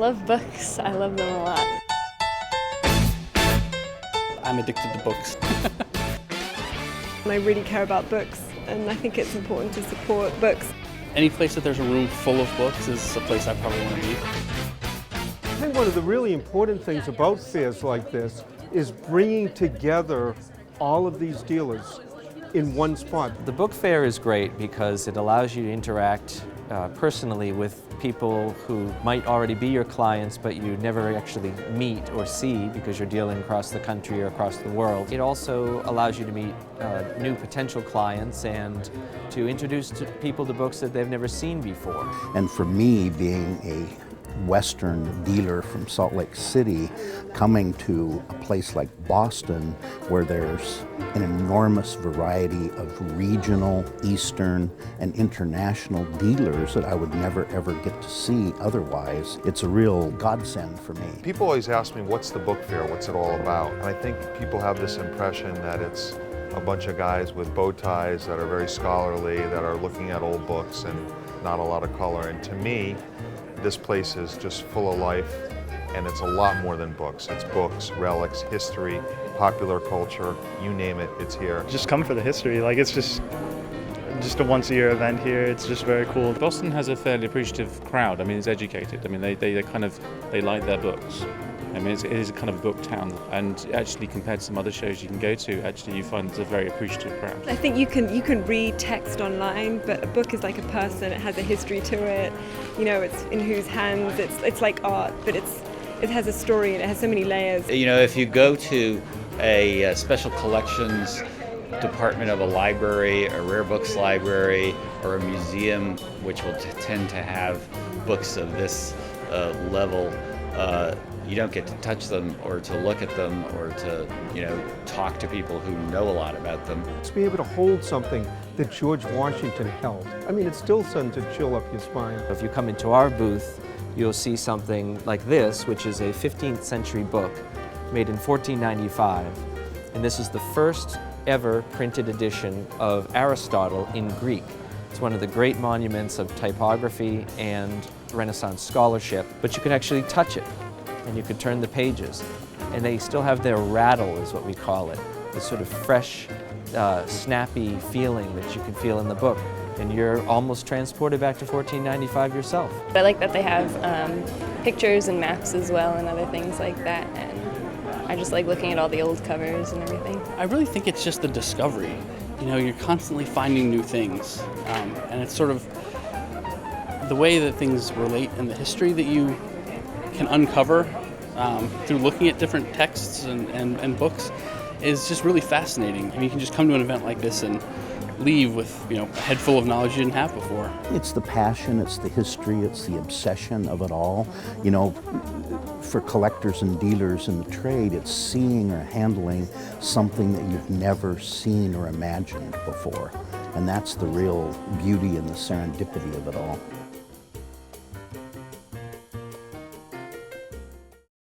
love books. I love them a lot. I'm addicted to books. I really care about books, and I think it's important to support books. Any place that there's a room full of books is a place I probably want to be. I think one of the really important things about fairs like this is bringing together all of these dealers in one spot. The book fair is great because it allows you to interact personally with people who might already be your clients but you never actually meet or see because you're dealing across the country or across the world. It also allows you to meet new potential clients and to introduce people to books that they've never seen before. And for me, being a Western dealer from Salt Lake City, coming to a place like Boston where there's an enormous variety of regional, Eastern, and international dealers that I would never ever get to see otherwise, it's a real godsend for me. People always ask me, what's the book fair? What's it all about? And I think people have this impression that it's a bunch of guys with bow ties that are very scholarly, that are looking at old books and not a lot of color. And to me, this place is just full of life, and it's a lot more than books. It's books, relics, history, popular culture, you name it, it's here. Just come for the history. Like, it's just a once-a-year event here. It's just very cool. Boston has a fairly appreciative crowd. I mean, it's educated. I mean, they like their books. I mean, it is a kind of a book town, and actually compared to some other shows you can go to, actually you find it's a very appreciative crowd. I think you can read text online, but a book is like a person. It has a history to it. You know, it's in whose hands. It's like art, but it has a story and it has so many layers. You know, if you go to a special collections department of a library, a rare books library, or a museum, which will tend to have books of this level, you don't get to touch them or to look at them or to, talk to people who know a lot about them. To be able to hold something that George Washington held, I mean, it still sends a chill up your spine. If you come into our booth, you'll see something like this, which is a 15th century book made in 1495. And this is the first ever printed edition of Aristotle in Greek. It's one of the great monuments of typography and Renaissance scholarship, but you can actually touch it and you can turn the pages. And they still have their rattle, is what we call it, this sort of fresh, snappy feeling that you can feel in the book. And you're almost transported back to 1495 yourself. I like that they have pictures and maps as well and other things like that. And I just like looking at all the old covers and everything. I really think it's just the discovery. You know, you're constantly finding new things, and it's sort of the way that things relate in the history that you can uncover through looking at different texts and books is just really fascinating. I mean, you can just come to an event like this and leave with, a head full of knowledge you didn't have before. It's the passion, it's the history, it's the obsession of it all. For collectors and dealers in the trade, it's seeing or handling something that you've never seen or imagined before. And that's the real beauty and the serendipity of it all.